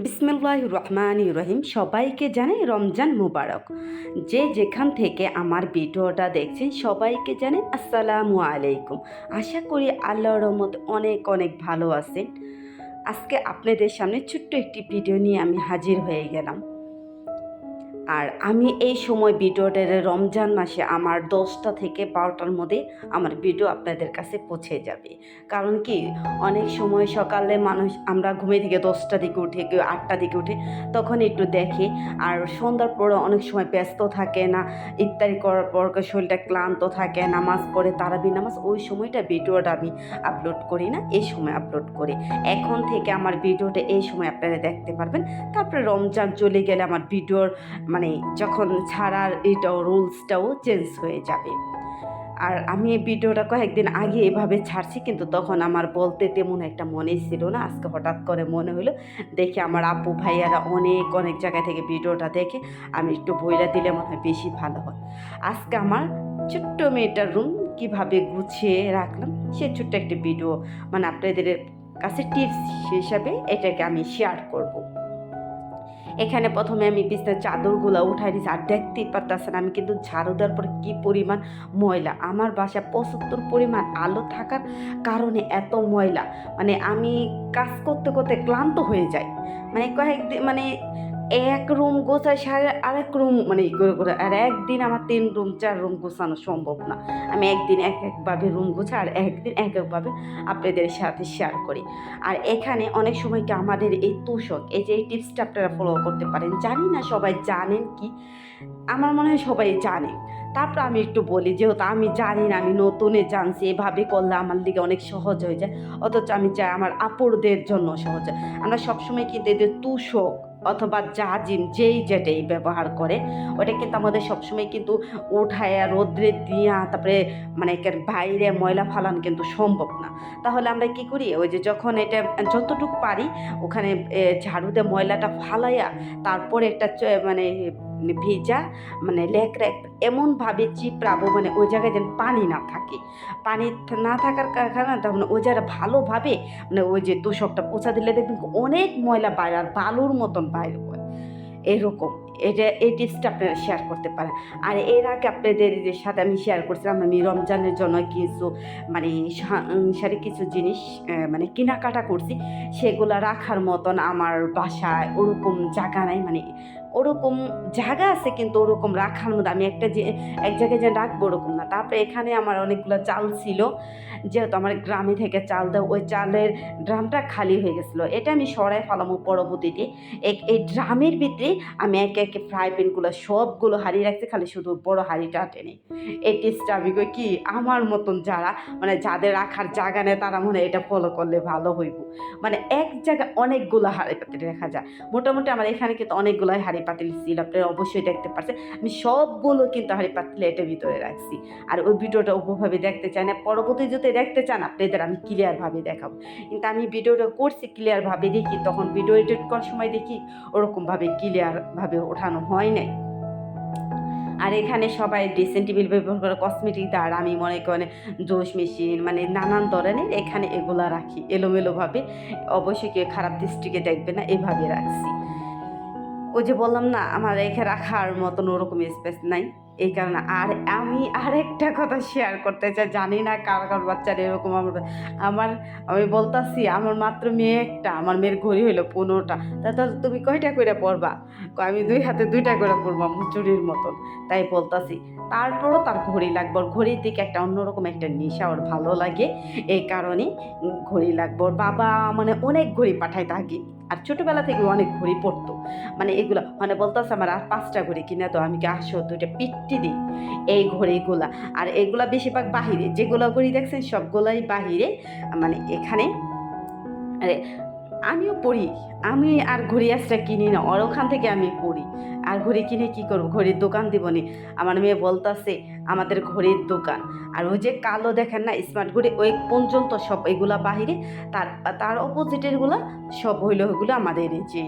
বিসমিল্লাহির রহমানির রহিম। সবাইকে জানাই রমজান মুবারক। যে যেখান থেকে আমার ভিডিওটা দেখছেন সবাইকে জানাই আসসালামু আলাইকুম। আশা করি আল্লাহর রহমতে অনেক অনেক ভালো আছেন। আজকে আপনাদের সামনে ছোট্ট একটি ভিডিও নিয়ে আমি হাজির হয়ে গেলাম। আর আমি এই সময় ভিডিওটা রমজান মাসে আমার 10টা থেকে 12টার মধ্যে আমার ভিডিও আপনাদের কাছে পৌঁছে যাবে। কারণ কি, অনেক সময় সকালে আমরা ঘুমে থেকে 10টা দিকে উঠে, কেউ 8টা দিকে উঠে, তখন একটু দেখি। আর সন্ধ্যার পরে অনেক সময় ব্যস্ত থাকে না, ইফতারি করার পর শরীরটা ক্লান্ত থাকে, নামাজ পড়ে তারাবি নামাজ, ওই সময়টা ভিডিওটা আমি আপলোড করি না, এই সময় আপলোড করি। এখন থেকে আমার ভিডিওটা এই সময় আপনারা দেখতে পারবেন। তারপরে রমজান চলে গেলে আমার ভিডিওর যখন ছাড়ার এটাও রুলসটাও চেঞ্জ হয়ে যাবে। আর আমি এই ভিডিওটা কয়েকদিন আগে এভাবে ছাড়ছি, কিন্তু তখন আমার বলতে তেমন একটা মনে ছিল না। আজকে হঠাৎ করে মনে হলো, দেখে আমার আপু ভাইয়ারা অনেক অনেক জায়গা থেকে ভিডিওটা দেখে আমি একটু বইলা দিলে মনে হয় বেশি ভালো হয়। আজকে আমার ছোট্ট মেয়েটার রুম কিভাবে গুছিয়ে রাখলাম সে ছোট্ট একটি ভিডিও আপনাদের কাছে টিপস হিসাবে এটাকে আমি শেয়ার করব। এখানে প্রথমে আমি বিছানার চাদরগুলো উঠাই দিয়েছি। আর দেখতেই পারতেছেন আমি কিন্তু ঝাড়ু দেওয়ার পরে কী পরিমাণ ময়লা। আমার বাসায় প্রচুর পরিমাণ আলো থাকার কারণে এত ময়লা, আমি কাজ করতে করতে ক্লান্ত হয়ে যাই। কয়েকদিন এক রুম গোছায় সারে আরেক রুম করে আর একদিন আমার 3 রুম 4 রুম গোছানো সম্ভব না। আমি একদিন এক একভাবে রুম গোছাই আর একদিন এক একভাবে আপনাদের সাথে শেয়ার করি। আর এখানে অনেক সময় কি আমাদের এই তোষক, এই যে এই টিপসটা আপনারা ফলো করতে পারেন। জানি না সবাই জানেন কি, আমার মনে হয় সবাই জানে। তারপর আমি একটু বলি, যেহেতু আমি জানি না, আমি নতুনে জানছি, এভাবে করলে আমার দিকে অনেক সহজ হয়ে যায়। অথচ আমি চাই আমার আপুরদের জন্য সহজ হয়। আমরা সবসময় কিন্তু এদের তুষক অথবা জাজিম যেই যেটাই ব্যবহার করে, ওটা কিন্তু আমাদের সবসময় কিন্তু উঠায় রোদ্রে দিয়া তারপরে বাইরে ময়লা ফালানো কিন্তু সম্ভব না। তাহলে আমরা কি করি, ওই যে যখন এটা যতটুকু পারি ওখানে ঝাড়ুতে ময়লাটা ফালাইয়া তারপরে একটা ভিজা লেকড়া এমনভাবে চিপড়াবো ওই জায়গায় যেন পানি না থাকে। পানি না থাকার কারণে তখন ওই জায়গাটা ভালোভাবে ওই যে তোষকটা পোছা দিলে দেখবেন অনেক ময়লা বাইরে আর বালুর মতন বাইরে হয় এরকম। এই টিপসটা আপনারা শেয়ার করতে পারেন। আর এর আগে আপনাদের সাথে আমি শেয়ার করছিলাম, আমি রমজানের জন্য কিছু সারি কিছু জিনিস কেনাকাটা করছি। সেগুলো রাখার মতন আমার বাসায় ওরকম জায়গা নাই। ওরকম জায়গা আছে কিন্তু ওরকম রাখার মধ্যে আমি এক জায়গায় যে রাখবো ওরকম না। তারপরে এখানে আমার অনেকগুলো চাল ছিল, যেহেতু আমার গ্রামে থেকে চাল দেয়, ওই চালের ড্রামটা খালি হয়ে গেছিলো। এটা আমি সরাই ফেলামো পরবর্তীতে। এই ড্রামের ভিতরে আমি একে একে ফ্রাই প্যানগুলো সবগুলো হারিয়ে রাখছি, খালি শুধু বড় হাঁড়িটা টেনে। এই টিপসটা আমি কই কি, আমার মতন যারা যাদের রাখার জায়গা নেই তারা মনে হয় এটা ফলো করলে ভালো হইব। এক জায়গায় অনেকগুলো হাঁড়ি পাতিল রাখা যায়। মোটামুটি আমার এখানে কিন্তু অনেকগুলোই হাঁড়ি পাতিল ছিল, আপনারা অবশ্যই দেখতে পাচ্ছেন। আমি সবগুলো কিন্তু হাঁড়ি পাতিল এটার ভিতরে রাখছি। আর ওই ভিডিওটা উপভাবে দেখতে চাই না, পরবর্তী যদি দেখতে চান আপনাদের আমি ক্লিয়ারভাবে দেখাবো। কিন্তু আমি ভিডিওটা করছি ক্লিয়ারভাবে দেখি, তখন ভিডিও এডিট করার সময় দেখি ওরকমভাবে ক্লিয়ারভাবে ওঠানো হয় নাই। আর এখানে সবাই ড্রেসিং টেবিল ব্যবহার করে কসমেটিক আর আমি মনে করেন জুস মেশিন নানান ধরনের এখানে এগুলা রাখি এলোমেলোভাবে। অবশ্যই কেউ খারাপ দৃষ্টিকে দেখবে না, এভাবে রাখছি। ওই যে বললাম না, আমার এখানে রাখার মতন ওরকম স্পেস নাই, এই কারণে। আর আমি আরেকটা কথা শেয়ার করতে চাই, জানি না কার বাচ্চার এরকম। আমি বলতাছি আমার মাত্র মেয়ে একটা, আমার মেয়ের ঘড়ি হইলো 15টা। তাহলে তুমি কয়টা করে পড়বা? আমি 2 হাতে 2টা করে পড়বো চুরির মতন, তাই বলতাছি। তারপরও তার ঘড়ি লাগবে, ওর ঘড়ির দিকে একটা অন্যরকম একটা নেশা, ওর ভালো লাগে, এই কারণে ঘড়ি লাগবে। ওর বাবা অনেক ঘড়ি পাঠায় তাকে, আর ছোটোবেলা থেকে অনেক ঘড়ি পড়তো। এগুলো বলতেছে আমার আর 5টা ঘড়ি কিনে তো। আমি কি আসো 2টা পিট্টি দিই এই ঘড়িগুলা। আর এগুলা বেশিরভাগ বাহিরে, যেগুলো ঘড়ি দেখছেন সবগুলাই বাহিরে। এখানে আরে আমিও পড়ি, আমি আর ঘড়ি আসটা কিনি না, ওর ওখান থেকে আমি পড়ি। আর ঘড়ি কিনে কি করবো, ঘড়ির দোকান দিবনি। আমার মেয়ে বলতেছে আমাদের ঘড়ির দোকান। আর ওই যে কালো দেখেন না স্মার্ট ঘড়ি, ওই পর্যন্ত সব এগুলা বাহিরে। তার অপোজিটেরগুলো সব হইলো ওইগুলো আমাদের যে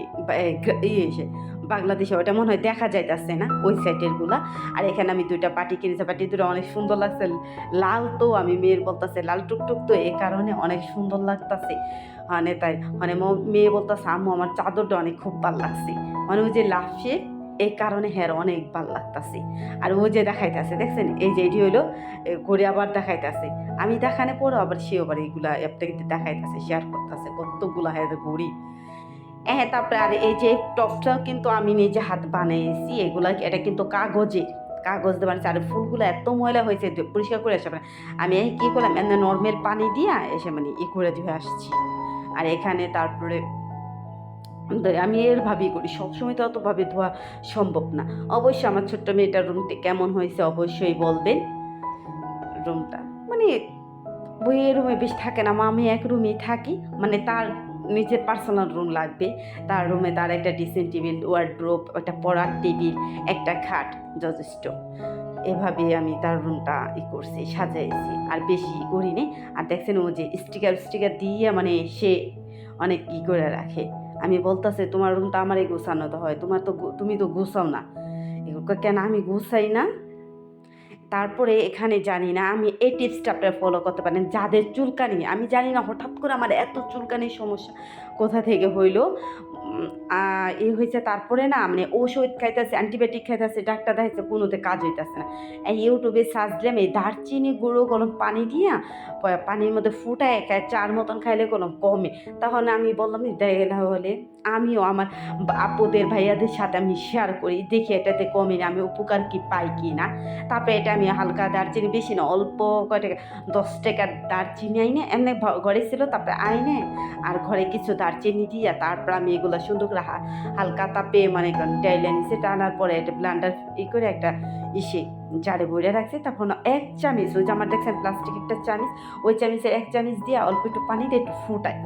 এসে বাংলাদেশে, ওটা মনে হয় দেখা যাইতেছে না ওই সাইডেরগুলা। আর এখানে আমি 2টা পাটি কিনেছি, পাটি 2টা অনেক সুন্দর লাগছে, লাল। তো আমি মেয়ের বলতেছে লাল টুকটুক, তো এই কারণে অনেক সুন্দর লাগতেছে। তাই মেয়ে বলতেছে আম্মু আম্মু আমার চাদরটা অনেক খুব ভালো লাগছে, মানে ওই যে লাভ শেপ এই কারণে হের অনেক ভালো লাগতেছে। আর ও যে দেখাইতেছে দেখছেন, এই যে এটি হইলো ঘুরে আবার দেখাইতেছে, আমি দেখানে পড়ো আবার সেও আবার এইগুলা আপনাকে দেখাইতেছে, শেয়ার করতেছে কতগুলা হ্যাঁ ঘুরি। হ্যাঁ, তারপরে আর এই যে টপটাও কিন্তু আমি নিজে হাত বানিয়েছি, এগুলা এটা কিন্তু কাগজের, কাগজ দিয়ে বানিয়েছি। আর ফুলগুলো এত ময়লা হয়েছে পরিষ্কার করে আসে, আমি এই কী করলাম এমনি নর্মাল পানি দিয়া এসে মানে ই করে দিয়ে আসছি। আর এখানে তারপরে আমি এরভাবেই করি, সবসময় তো অতভাবে ধোয়া সম্ভব না। অবশ্যই আমার ছোট্ট মেয়েটার রুমটি কেমন হয়েছে অবশ্যই বলবেন। রুমটা মানে বইয়ের রুমে বেশ থাকে না, আমি এক রুমেই থাকি, মানে তার নিজের পার্সোনাল রুম লাগবে, তার রুমে তার একটা ড্রেসিং টেবিল, ওয়ার্ড্রোব, একটা পড়ার টেবিল, একটা খাট যথেষ্ট। এভাবে আমি তার রুমটা করছি, সাজাইছি, আর বেশি করি নি। আর দেখছেন ও যে স্টিকার দিয়ে মানে সে অনেক করে রাখে। আমি বলতেছে তোমার রুমটা আমারই গোছানো হয়, তুমি তো গোছাও না। কেন আমি গুছাই না? তারপরে এখানে জানি না, আমি এই টিপসটা আপনারা ফলো করতে পারেন যাদের চুলকানি, আমি জানি না হঠাৎ করে আমার এত চুলকানির সমস্যা কোথা থেকে হইলো। এ হয়েছে তারপরে না মানে ওষুধ খাইতেছে, অ্যান্টিবায়োটিক খাইতেছে, ডাক্তার দেখাইছে, কোনোতে কাজ হইতেছে না। এই ইউটিউবে সার্চ দিলাম এই দারচিনি গুঁড়ো গরম পানি দিয়া পানির মধ্যে ফুটায় চার মতন খাইলে কোনো কমে। তখন আমি বললাম হলে আমিও আমার আপুদের ভাইয়াদের সাথে আমি শেয়ার করি, দেখি এটাতে কমে না, আমি উপকার কি পাই কি না। তারপরে এটা আমি হালকা দারচিনি, বেশি না অল্প কয় টাকা, 10 টাকার দারচিনি আইনে এমনি ঘরে ছিল, তারপরে আইনে আর ঘরে কিছু দারচিনি দিয়া তারপর আমি এগুলো সুন্দর করে হালকা তাপে মানে ডাইলে নিচে টানার পরে এটা ব্লান্ডার করে একটা জারে ভরে রাখছি। তখন 1 চামচ, ওই যে আমার দেখছেন প্লাস্টিক একটা চামচ, ওই চামচের 1 চামচ দিয়ে অল্প একটু পানি দিয়ে একটু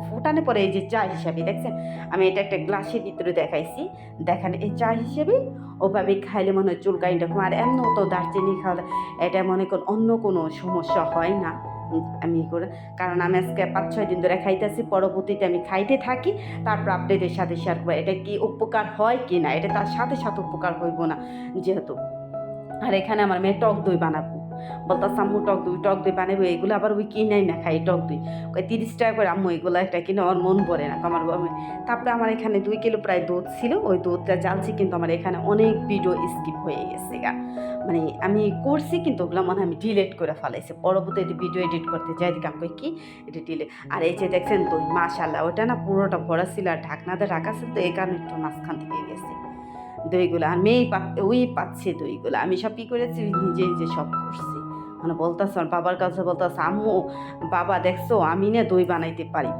ফুটানোর পরে এই যে চা হিসাবে দেখছেন, আমি এটা একটা গ্লাসের ভিতরে দেখাইছি, দেখেন এই চা হিসেবে ওভাবে খাইলে মনে হয় চুলকানি রকম। আর এমন তো দারচিনি খাওয়ালে এটা মনে করেন অন্য কোনো সমস্যা হয় না। আমি করে, কারণ আমি আজকে 5-6 দিন ধরে খাইতেছি, পরবর্তীতে আমি খাইতে থাকি, তারপর আপনাদের সাথে শেয়ার করবো এটা কি উপকার হয় কি না। এটা তার সাথে সাথে উপকার হইব না যেহেতু। আর এখানে আমার মেয়ে টক দই বানাবো, বলতাছে আম্মু টক দই বানাবো, এগুলো আবার ওই কিনাই না খাই টক দই, 30 টাকা করে আম্মু এগুলো একটা কিনে আমার মন ভরে না আমার। তারপরে আমার এখানে 2 কিলো প্রায় দুধ ছিল, ওই দুধটা জ্বালছি, কিন্তু আমার এখানে অনেক ভিডিও স্কিপ হয়ে গেছে গা, মানে আমি করছি কিন্তু ওগুলো মনে হয় আমি ডিলিট করে ফেলাইছি, পরবর্তীতে ভিডিও এডিট করতে যাই দেখি আমি কি এটা ডিলিট। আর এই যে দেখছেন দই মাশাআল্লাহ, ওটা না পুরোটা ভরা ছিল আর ঢাকনাতে রাখা ছিল, তো এই কারণে একটু মাঝখান থেকে গেছে দইগুলো। আর মেয়েই ওই পাচ্ছে দইগুলো, আমি সব কী করেছি নিজে সব করছি। মানে বলতেছে বাবার কাছে, বলতেছে আম্মু বাবা দেখছো আমি না দই বানাইতে পারি,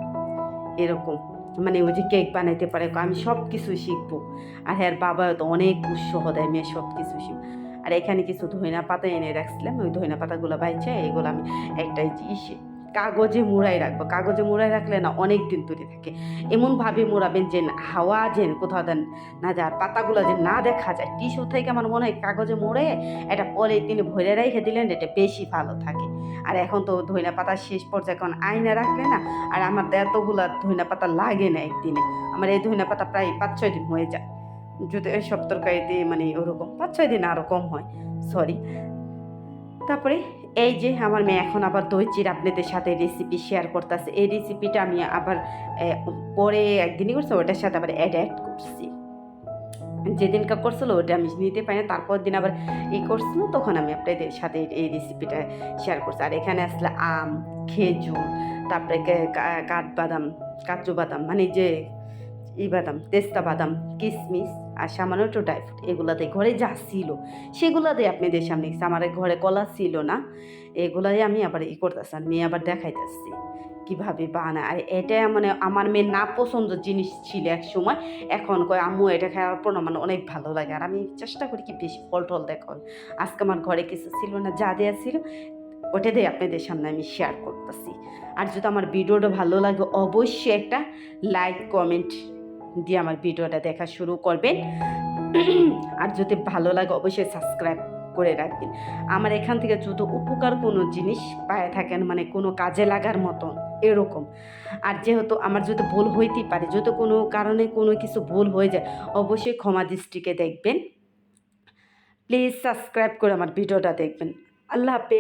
এরকম মানে ওই যে কেক বানাইতে পারে, আমি সব কিছু শিখবো। আর হ্যাঁ বাবা তো অনেক উৎসাহ দেয় মেয়ে সব কিছু শিখবো। আর এখানে কিছু ধইনা পাতা এনে রাখছিলাম, ওই ধইনা পাতাগুলো বাইছে এগুলো আমি একটা কাগজে মুড়াই রাখবো, কাগজে মুড়াই রাখলে না অনেক দিন ধরে থাকে। এমনভাবে মুড়াবেন যে হাওয়া যেন কোথাও দেন না যায়, পাতাগুলো যে না দেখা যায়। টিস্যু থেকে আমার মনে হয় কাগজে মুড়ে এটা পলিথিনে ভরে রেখে দিলেন এটা বেশি ভালো থাকে। আর এখন তো ধইনা পাতা শেষ পর্যায়ে, এখন আয়না রাখলে না, আর আমার তো এতগুলো ধইনা পাতা লাগে না একদিনে, আমার এই ধইনা পাতা প্রায় 5-6 দিন হয়ে যায়, যদি এই সব তরকারিতে মানে ওরকম 5-6 দিন আরও কম হয়, সরি। তারপরে এই যে আমার মেয়ে এখন আবার দই চিড়া আপনাদের সাথে রেসিপি শেয়ার করতেছে, এই রেসিপিটা আমি আবার পরে একদিনই করছি, ওটার সাথে আবার অ্যাড করছি। যেদিনকার করছিল ওটা আমি নিতে পারি না, তারপর দিন আবার করছিল, তখন আমি আপনাদের সাথে এই রেসিপিটা শেয়ার করছি। আর এখানে আসলে আম, খেজুর, তারপরে কাজু বাদাম মানে যে বাদাম, পেস্তা বাদাম, কিশমিশ, আর সামান্য একটু ড্রাই ফ্রুট, এগুলাতে ঘরে যা ছিল সেগুলাতে আপনাদের সামনে আমার ঘরে কলা ছিল না, এগুলাই আমি আবার করতেছি। আর মেয়ে আবার দেখাইতেছি কীভাবে বানায়। আর এটা মানে আমার মেয়ের না পছন্দ জিনিস ছিল এক সময়, এখন কয় আম্মু এটা খাওয়ার পর মানে অনেক ভালো লাগে। আর আমি চেষ্টা করি কি বেশি ফল টল দেখা। আজকে আমার ঘরে কিছু ছিল না, যা দেওয়া ছিল ওটা দিয়ে আপনাদের সামনে আমি শেয়ার করতেছি। আর যদি আমার ভিডিওটা ভালো লাগে অবশ্যই একটা লাইক কমেন্ট দিয়ে আমার ভিডিওটা দেখা শুরু করবেন। আর যদি ভালো লাগে অবশ্যই সাবস্ক্রাইব করে রাখবেন। আমার এখান থেকে যত উপকার কোনো জিনিস পায়ে থাকেন মানে কোনো কাজে লাগার মতন এরকম। আর যেহেতু আমার যদি ভুল হইতেই পারে, যদি কোনো কারণে কোনো কিছু ভুল হয়ে যায় অবশ্যই ক্ষমা দৃষ্টিকে দেখবেন। প্লিজ সাবস্ক্রাইব করে আমার ভিডিওটা দেখবেন। আল্লাহ হাফেজ।